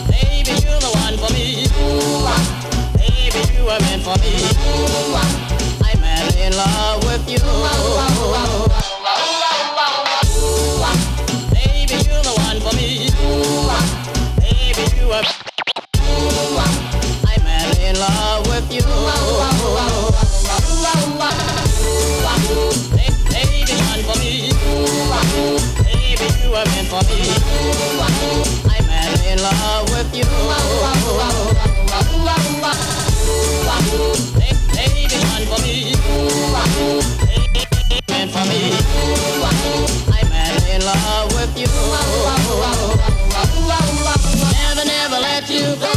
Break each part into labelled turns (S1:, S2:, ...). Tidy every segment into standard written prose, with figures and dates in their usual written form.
S1: Baby, you're the one for me. Baby, you were meant for me. I'm madly in love with you. Baby, you're the one for me. Baby, you were. I'm madly in love with you. Baby, one for me. Baby, you were meant for me. I'm madly in love with you. Baby, one for me. Baby, meant for me. I'm madly in love with you. Never, never let you go.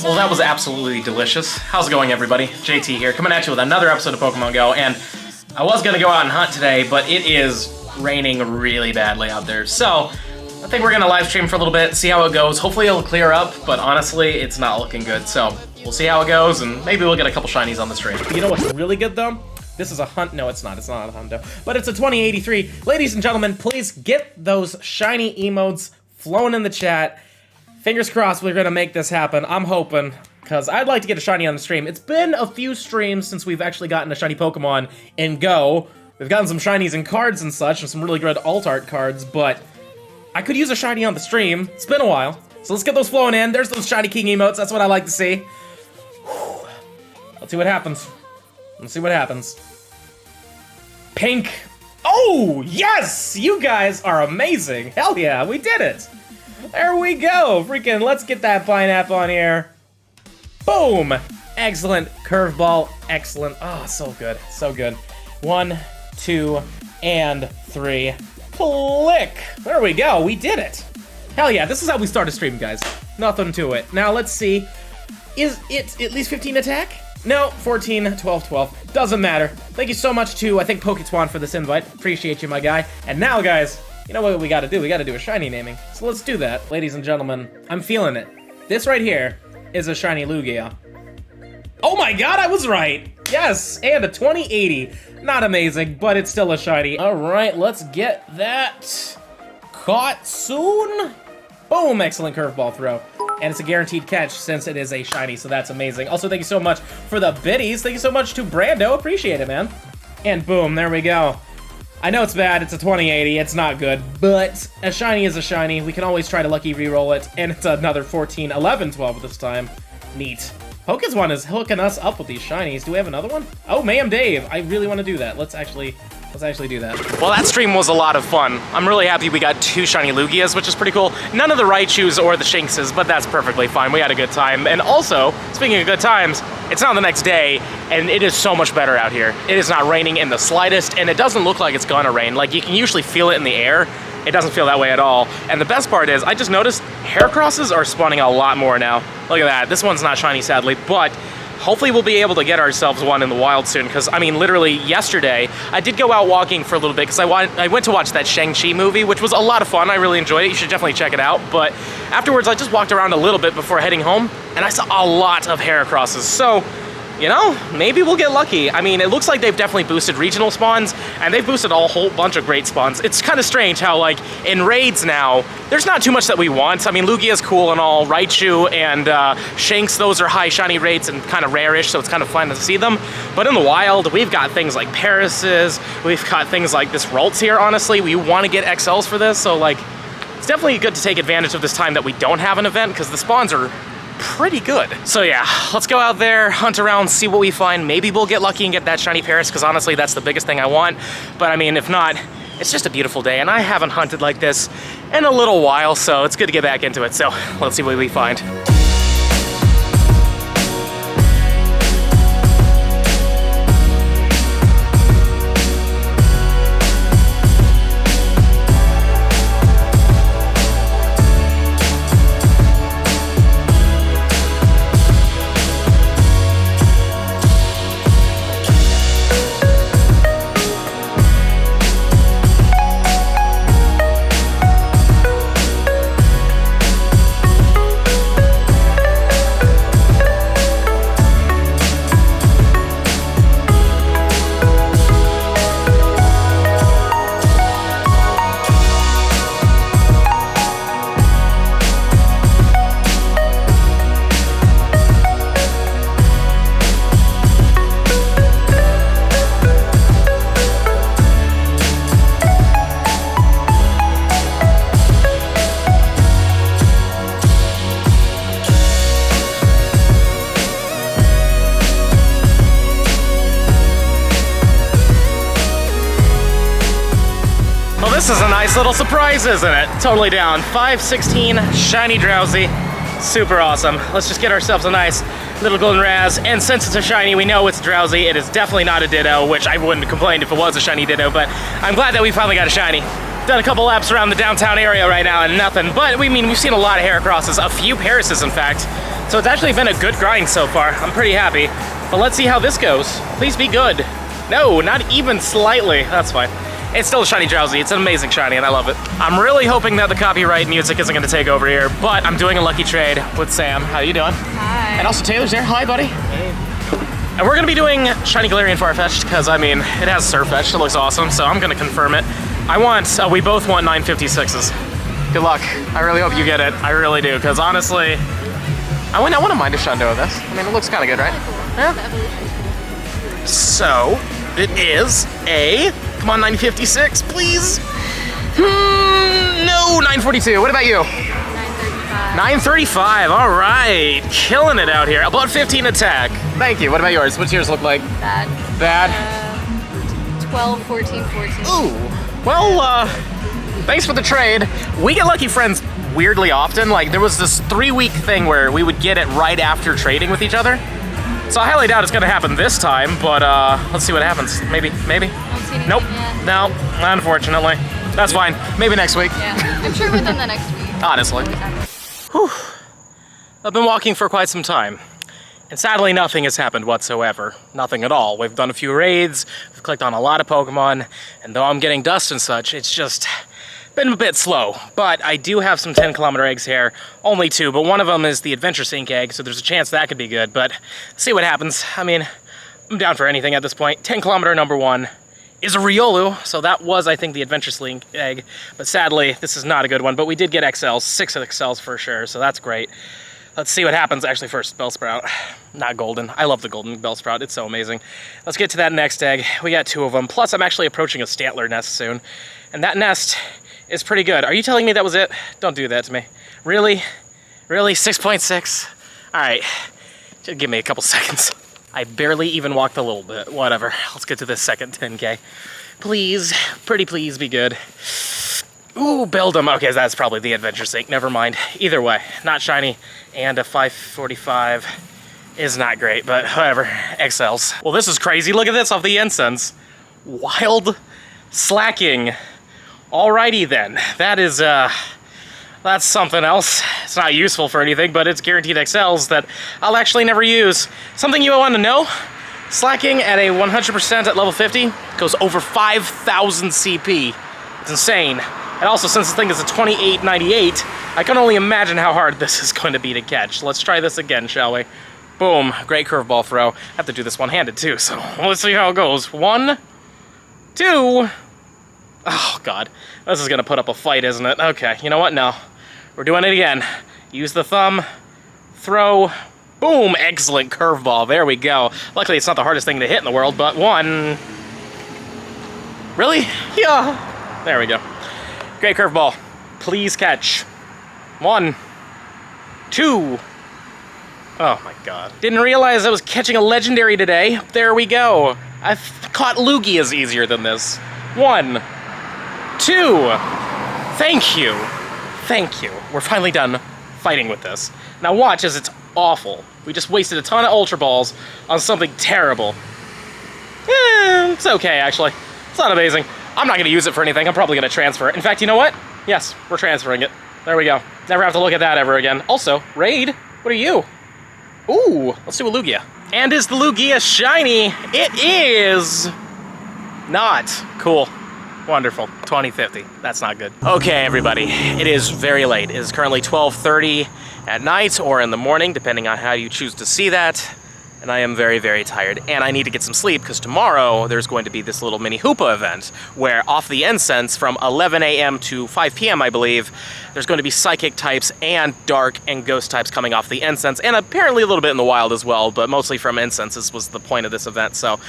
S2: Well, that was absolutely delicious. How's it going, everybody? JT here, coming at you with another episode of Pokemon Go, and I was gonna go out and hunt today, but it is raining really badly out there, so I think we're gonna live stream for a little bit, see how it goes. Hopefully it'll clear up, but honestly, it's not looking good, so we'll see how it goes, and maybe we'll get a couple shinies on the stream. You know what's really good, though? This is a hunt. No, it's not a hundo, but it's a 2083. Ladies and gentlemen, please get those shiny emotes flowing in the chat. Fingers crossed we're gonna make this happen. I'm hoping, because I'd like to get a shiny on the stream. It's been a few streams since we've actually gotten a shiny Pokemon in Go. We've gotten some shinies and cards and such, and some really good alt art cards, but I could use a shiny on the stream. It's been a while. So let's get those flowing in. There's those shiny king emotes. That's what I like to see. Whew. Let's see what happens. Let's see what happens. Pink. Oh, yes! You guys are amazing. Hell yeah, we did it. There we go. Freaking, let's get that pineapple on here. Boom. Excellent. Curveball. Excellent. Oh, so good. So good. 1, 2, and 3. Click. There we go. We did it. Hell yeah, this is how we start a stream, guys. Nothing to it. Now, let's see. Is it at least 15 attack? No, 14, 12, 12. Doesn't matter. Thank you so much to, I think, Poketwan for this invite. Appreciate you, my guy. And now, guys, you know what we gotta do? We gotta do a shiny naming. So let's do that. Ladies and gentlemen, I'm feeling it. This right here is a shiny Lugia. Oh my god, I was right! Yes, and a 2080. Not amazing, but it's still a shiny. All right, let's get that caught soon. Boom, excellent curveball throw. And it's a guaranteed catch since it is a shiny, so that's amazing. Also, thank you so much for the biddies. Thank you so much to Brando. Appreciate it, man. And boom, there we go. I know it's bad, it's a 2080, it's not good, but a shiny is a shiny. We can always try to lucky reroll it, and it's another 14, 11, 12 this time. Neat. Pokemon is hooking us up with these shinies. Do we have another one? Oh, Ma'am Dave. I really want to do that. Let's actually do that. Well, that stream was a lot of fun. I'm really happy we got 2 shiny Lugias, which is pretty cool. None of the Raichus or the Shinkses, but that's perfectly fine. We had a good time. And also, speaking of good times, it's now the next day, and it is so much better out here. It is not raining in the slightest, and it doesn't look like it's gonna rain. Like, you can usually feel it in the air. It doesn't feel that way at all. And the best part is, I just noticed Heracrosses are spawning a lot more now. Look at that. This one's not shiny, sadly, but hopefully we'll be able to get ourselves one in the wild soon, because, I mean, literally yesterday, I did go out walking for a little bit, because I went to watch that Shang-Chi movie, which was a lot of fun. I really enjoyed it. You should definitely check it out. But afterwards, I just walked around a little bit before heading home, and I saw a lot of Heracrosses. So, you know, maybe we'll get lucky. I mean, it looks like they've definitely boosted regional spawns, and they've boosted a whole bunch of great spawns. It's kind of strange how, like, in raids now, there's not too much that we want. I mean, Lugia's cool and all. Raichu and Shanks, those are high shiny rates and kind of rare-ish, so it's kind of fun to see them. But in the wild, we've got things like Paris's, we've got things like this Ralts here, honestly. We want to get XLs for this, so, like, it's definitely good to take advantage of this time that we don't have an event, because the spawns are pretty good. So yeah, let's go out there, hunt around, see what we find. Maybe we'll get lucky and get that shiny Paris, because honestly, that's the biggest thing I want. But I mean, if not, it's just a beautiful day, and I haven't hunted like this in a little while, so it's good to get back into it. So let's see what we find. This is a nice little surprise, isn't it? Totally down. 516 shiny Drowzee. Super awesome. Let's just get ourselves a nice little golden raz. And since it's a shiny, we know it's Drowzee. It is definitely not a Ditto, which I wouldn't complain if it was a shiny Ditto, but I'm glad that we finally got a shiny. Done a couple laps around the downtown area right now and nothing, but we've seen a lot of Heracrosses, a few Parises in fact. So it's actually been a good grind so far. I'm pretty happy. But let's see how this goes. Please be good. No, not even slightly. That's fine. It's still a shiny Drowzee. It's an amazing shiny and I love it. I'm really hoping that the copyright music isn't gonna take over here, but I'm doing a lucky trade with Sam. How you doing?
S3: Hi.
S2: And also Taylor's there. Hi, buddy.
S4: Hey.
S2: And we're gonna be doing shiny Galarian Farfetch'd because I mean, it has Surfetch'd. It looks awesome, so I'm gonna confirm it. We both want 956s. Good luck. I really hope you get it. I really do, because honestly, I wouldn't mind a Shundo of this. I mean, it looks kind of good, right? Yeah. So, it is a, come on, 956, please. No, 942. What about you?
S3: 935.
S2: 935, all right. Killing it out here. About 15 attack. Thank you. What about yours? What's yours look like?
S3: Bad.
S2: Bad?
S3: 12, 14, 14.
S2: Ooh. Well, thanks for the trade. We get lucky friends weirdly often. Like, there was this 3-week thing where we would get it right after trading with each other. So I highly doubt it's gonna happen this time, but let's see what happens. Maybe.
S3: Don't see anything
S2: Nope.
S3: yet.
S2: No, unfortunately. That's fine. Maybe next week.
S3: Yeah, I'm sure within the next week.
S2: Honestly. Whew. I've been walking for quite some time. And sadly, nothing has happened whatsoever. Nothing at all. We've done a few raids, we've clicked on a lot of Pokemon, and though I'm getting dust and such, it's just been a bit slow. But I do have some 10-kilometer eggs here. Only 2, but one of them is the Adventure Sync egg, so there's a chance that could be good, but see what happens. I mean, I'm down for anything at this point. 10-kilometer number 1 is a Riolu, so that was, I think, the Adventure Sync egg, but sadly, this is not a good one, but we did get XLs, 6 XLs for sure, so that's great. Let's see what happens. Actually, first, Bellsprout. Not golden. I love the golden Bellsprout. It's so amazing. Let's get to that next egg. We got 2 of them. Plus, I'm actually approaching a Stantler nest soon. And that nest is pretty good. Are you telling me that was it? Don't do that to me. Really? Really? 6.6? All right. Just give me a couple seconds. I barely even walked a little bit. Whatever. Let's get to this second 10K. Please. Pretty please be good. Ooh, build them. Okay, that's probably the Adventure Sync. Never mind. Either way, not shiny, and a 545 is not great, but whatever. XLs. Well, this is crazy. Look at this off the incense. Wild Slaking. Alrighty then. That is, that's something else. It's not useful for anything, but it's guaranteed XLs that I'll actually never use. Something you want to know? Slaking at a 100% at level 50 goes over 5,000 CP. It's insane. And also, since this thing is a 2898, I can only imagine how hard this is going to be to catch. Let's try this again, shall we? Boom. Great curveball throw. I have to do this one-handed, too, so let's see how it goes. 1, 2... Oh, God. This is going to put up a fight, isn't it? Okay, you know what? No. We're doing it again. Use the thumb. Throw. Boom. Excellent curveball. There we go. Luckily, it's not the hardest thing to hit in the world, but 1... Really? Yeah. There we go. Great curveball. Please catch. 1, 2. Oh my God. Didn't realize I was catching a legendary today. There we go. I've caught Lugias easier than this. 1, 2. Thank you. Thank you. We're finally done fighting with this. Now watch as it's awful. We just wasted a ton of Ultra Balls on something terrible. It's okay, actually. It's not amazing. I'm not gonna use it for anything. I'm probably gonna transfer it. In fact, you know what? Yes, we're transferring it. There we go. Never have to look at that ever again. Also, raid, what are you? Ooh, let's do a Lugia. And is the Lugia shiny? It is not. Cool. Wonderful. 2050. That's not good. Okay, everybody. It is very late. It is currently 12:30 at night or in the morning, depending on how you choose to see that. And I am very, very tired. And I need to get some sleep because tomorrow there's going to be this little mini Hoopa event where off the incense from 11 a.m. to 5 p.m., I believe, there's going to be psychic types and dark and ghost types coming off the incense, and apparently a little bit in the wild as well, but mostly from incenses was the point of this event. So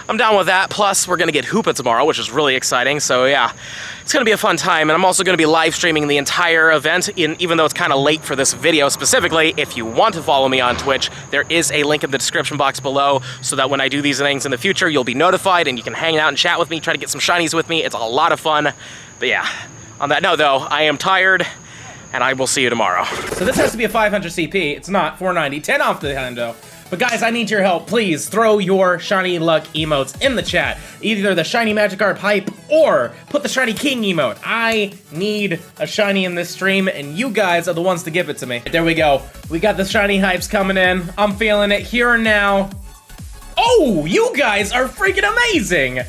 S2: I'm down with that. Plus, we're going to get Hoopa tomorrow, which is really exciting. So yeah, it's going to be a fun time. And I'm also going to be live streaming the entire event, even though it's kind of late for this video specifically. If you want to follow me on Twitch, there is a link in the description box below so that when I do these things in the future, you'll be notified and you can hang out and chat with me, try to get some shinies with me. It's a lot of fun. But yeah, on that note though, I am tired, and I will see you tomorrow. So this has to be a 500 CP. It's not 490. 10 off the hundo. But guys, I need your help. Please throw your shiny luck emotes in the chat. Either the shiny Magikarp hype or put the shiny king emote. I need a shiny in this stream, and you guys are the ones to give it to me. There we go. We got the shiny hypes coming in. I'm feeling it here and now. Oh, you guys are freaking amazing.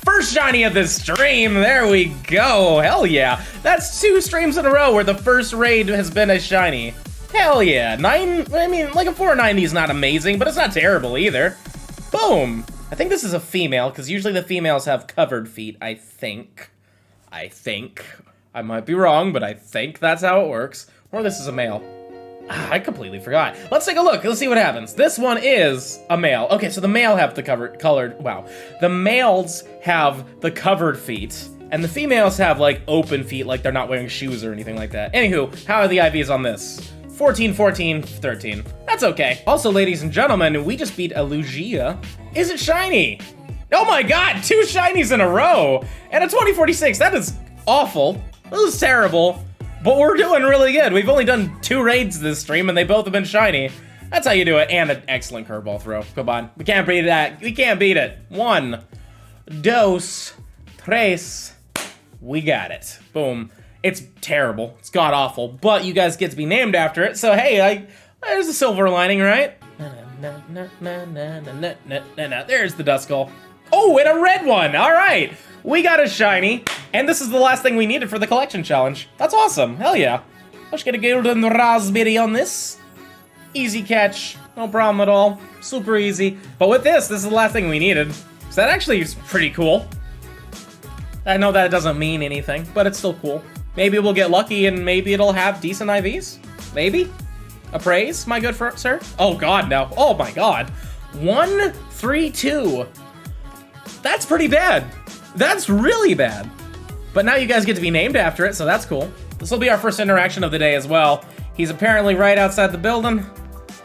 S2: First shiny of this stream. There we go. Hell yeah. That's 2 streams in a row where the first raid has been a shiny. Hell yeah. I mean, like a 490 is not amazing, but it's not terrible either. Boom. I think this is a female, because usually the females have covered feet, I think. I might be wrong, but I think that's how it works. Or this is a male. I completely forgot. Let's take a look. Let's see what happens. This one is a male. Okay, so the male have the the males have the covered feet, and the females have like open feet, like they're not wearing shoes or anything like that. Anywho, how are the IVs on this? 14, 14, 13. That's okay. Also, ladies and gentlemen, we just beat a Lugia. Is it shiny? Oh my god, 2 shinies in a row! And a 2046, that is awful. This is terrible. But we're doing really good. We've only done 2 raids this stream, and they both have been shiny. That's how you do it. And an excellent curveball throw. Come on. We can't beat that. We can't beat it. 1, 2, 3. We got it. Boom. It's terrible. It's god-awful. But you guys get to be named after it, so hey, there's a silver lining, right? There's the Duskull. Oh, and a red one! Alright! We got a shiny, and this is the last thing we needed for the collection challenge. That's awesome. Hell yeah. Let's get a golden raspberry on this. Easy catch. No problem at all. Super easy. But with this is the last thing we needed. So that actually is pretty cool. I know that it doesn't mean anything, but it's still cool. Maybe we'll get lucky and maybe it'll have decent IVs? Maybe? Appraise, my good sir? Oh god, no. Oh my god. 1, 3, 2. That's pretty bad. That's really bad. But now you guys get to be named after it, so that's cool. This will be our first interaction of the day as well. He's apparently right outside the building.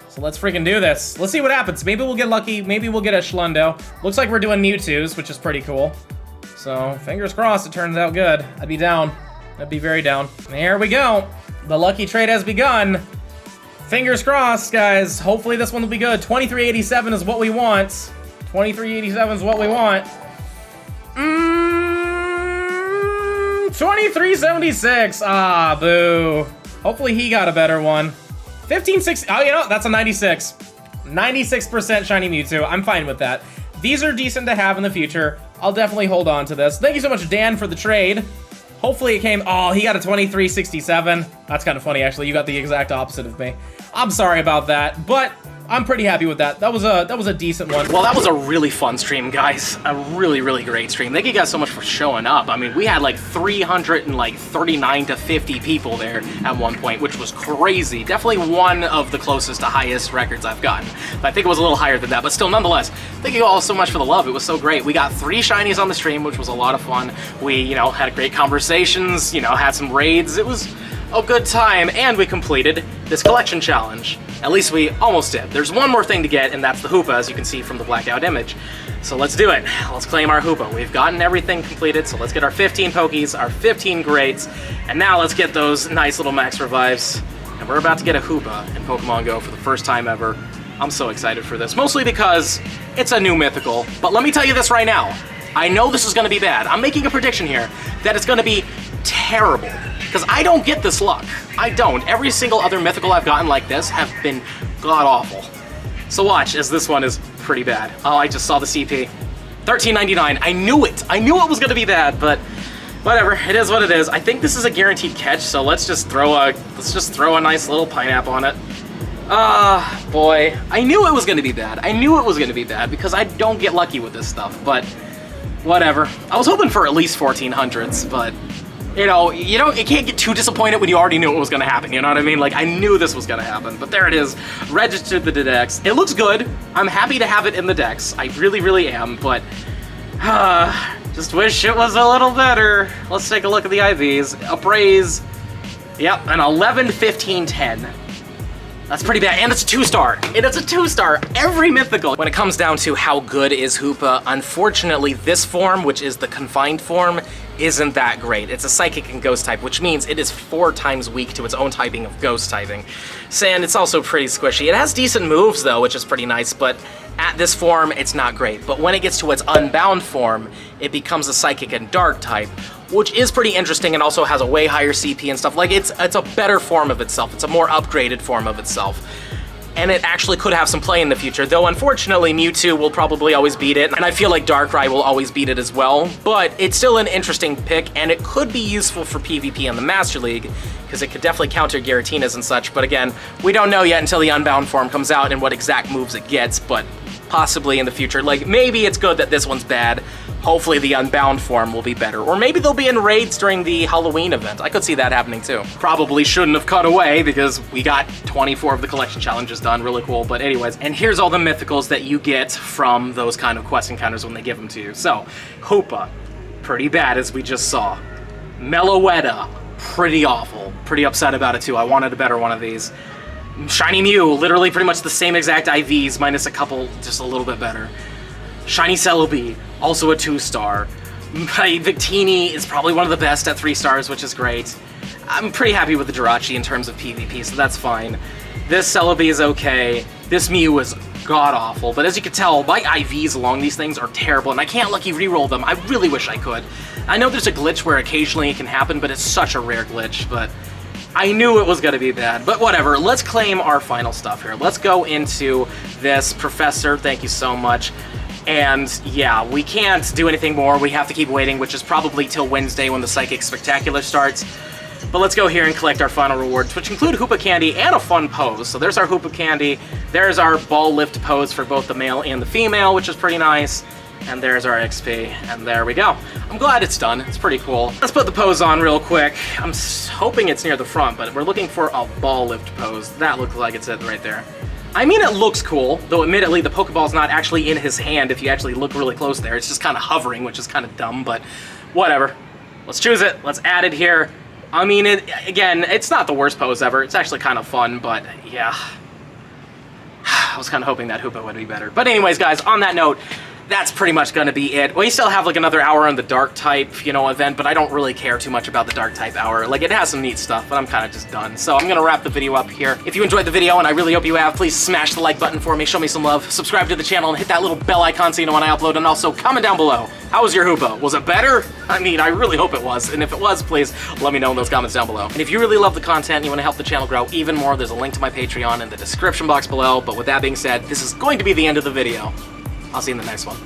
S2: So let's freaking do this. Let's see what happens. Maybe we'll get lucky. Maybe we'll get a Schlundo. Looks like we're doing Mewtwo's, which is pretty cool. So fingers crossed it turns out good. I'd be down. I'd be very down. There we go. The lucky trade has begun. Fingers crossed, guys. Hopefully this one will be good. 2387 is what we want. 2387 is what we want. 2376. Ah, boo. Hopefully he got a better one. 1560. Oh, you know, that's a 96. 96% shiny Mewtwo. I'm fine with that. These are decent to have in the future. I'll definitely hold on to this. Thank you so much, Dan, for the trade. Hopefully it came. Oh, he got a 2367. That's kind of funny, actually. You got the exact opposite of me. I'm sorry about that, but I'm pretty happy with that. That was a decent one. Well, that was a really fun stream, guys. A really, really great stream. Thank you guys so much for showing up. I mean, we had like 339 to 50 people there at one point, which was crazy. Definitely one of the closest to highest records I've gotten. But I think it was a little higher than that, but still, nonetheless, thank you all so much for the love. It was so great. We got 3 shinies on the stream, which was a lot of fun. We, you know, had great conversations, you know, had some raids. It was a good time, and we completed this collection challenge. At least we almost did. There's one more thing to get, and that's the Hoopa, as you can see from the blacked out image. So let's do it. Let's claim our Hoopa. We've gotten everything completed, so let's get our 15 Pokies, our 15 Greats, and now let's get those nice little max revives. And we're about to get a Hoopa in Pokemon Go for the first time ever. I'm so excited for this, mostly because it's a new mythical. But let me tell you this right now. I know this is gonna be bad. I'm making a prediction here that it's gonna be terrible. Because I don't get this luck. I don't. Every single other mythical I've gotten like this have been god-awful. So watch, as this one is pretty bad. Oh, I just saw the CP. 1399. I knew it. I knew it was gonna be bad, but whatever. It is what it is. I think this is a guaranteed catch, so let's just throw a nice little pineapple on it. Ah, boy. I knew it was gonna be bad. I knew it was gonna be bad because I don't get lucky with this stuff, but whatever. I was hoping for at least 1400s, but you know, you can't get too disappointed when you already knew it was gonna happen, you know what I mean? Like, I knew this was gonna happen, but there it is. Registered the decks. It looks good. I'm happy to have it in the decks. I really, really am, but just wish it was a little better. Let's take a look at the IVs. Appraise. Yep, an 11, 15, 10. That's pretty bad, and it's a 2-star. And it's a 2-star, every mythical. When it comes down to how good is Hoopa, unfortunately, this form, which is the confined form, isn't that great. It's a psychic and ghost type, which means it is 4 times weak to its own typing of ghost typing. And it's also pretty squishy. It has decent moves though, which is pretty nice, but at this form, it's not great. But when it gets to its unbound form, it becomes a psychic and dark type, which is pretty interesting and also has a way higher CP and stuff. Like, it's a better form of itself. It's a more upgraded form of itself. And it actually could have some play in the future, though unfortunately Mewtwo will probably always beat it, and I feel like Darkrai will always beat it as well, but it's still an interesting pick, and it could be useful for PvP in the Master League, because it could definitely counter Giratinas and such, but again, we don't know yet until the Unbound form comes out and what exact moves it gets, but possibly in the future. Like, maybe it's good that this one's bad. Hopefully the Unbound form will be better. Or maybe they'll be in raids during the Halloween event. I could see that happening too. Probably shouldn't have cut away because we got 24 of the collection challenges done. Really cool. But anyways, and here's all the mythicals that you get from those kind of quest encounters when they give them to you. So, Hoopa, pretty bad as we just saw. Meloetta, pretty awful. Pretty upset about it too. I wanted a better one of these. Shiny Mew, literally pretty much the same exact IVs, minus a couple, just a little bit better. Shiny Celebi, also a 2-star. My Victini is probably one of the best at 3 stars, which is great. I'm pretty happy with the Jirachi in terms of PvP, so that's fine. This Celebi is okay. This Mew is god-awful, but as you can tell, my IVs along these things are terrible, and I can't lucky reroll them. I really wish I could. I know there's a glitch where occasionally it can happen, but it's such a rare glitch, but I knew it was gonna be bad, but whatever. Let's claim our final stuff here. Let's go into this Professor, thank you so much. And yeah, we can't do anything more. We have to keep waiting, which is probably till Wednesday when the Psychic Spectacular starts. But let's go here and collect our final rewards, which include Hoopa Candy and a fun pose. So there's our Hoopa Candy. There's our ball lift pose for both the male and the female, which is pretty nice. And there's our XP, and there we go. I'm glad it's done. It's pretty cool. Let's put the pose on real quick. I'm hoping it's near the front, but we're looking for a ball lift pose. That looks like it's it right there. I mean, it looks cool, though admittedly the Pokeball's not actually in his hand if you actually look really close there. It's just kind of hovering, which is kind of dumb, but whatever. Let's choose it. Let's add it here. I mean, again, it's not the worst pose ever. It's actually kind of fun, but yeah. I was kind of hoping that Hoopa would be better. But anyways, guys, on that note, that's pretty much going to be it. We still have like another hour on the Dark type, you know, event, but I don't really care too much about the Dark type hour. Like, it has some neat stuff, but I'm kind of just done. So I'm going to wrap the video up here. If you enjoyed the video, and I really hope you have, please smash the like button for me, show me some love, subscribe to the channel, and hit that little bell icon so you know when I upload, and also comment down below. How was your Hoopa? Was it better? I mean, I really hope it was, and if it was, please let me know in those comments down below. And if you really love the content and you want to help the channel grow even more, there's a link to my Patreon in the description box below. But with that being said, this is going to be the end of the video. I'll see you in the next one.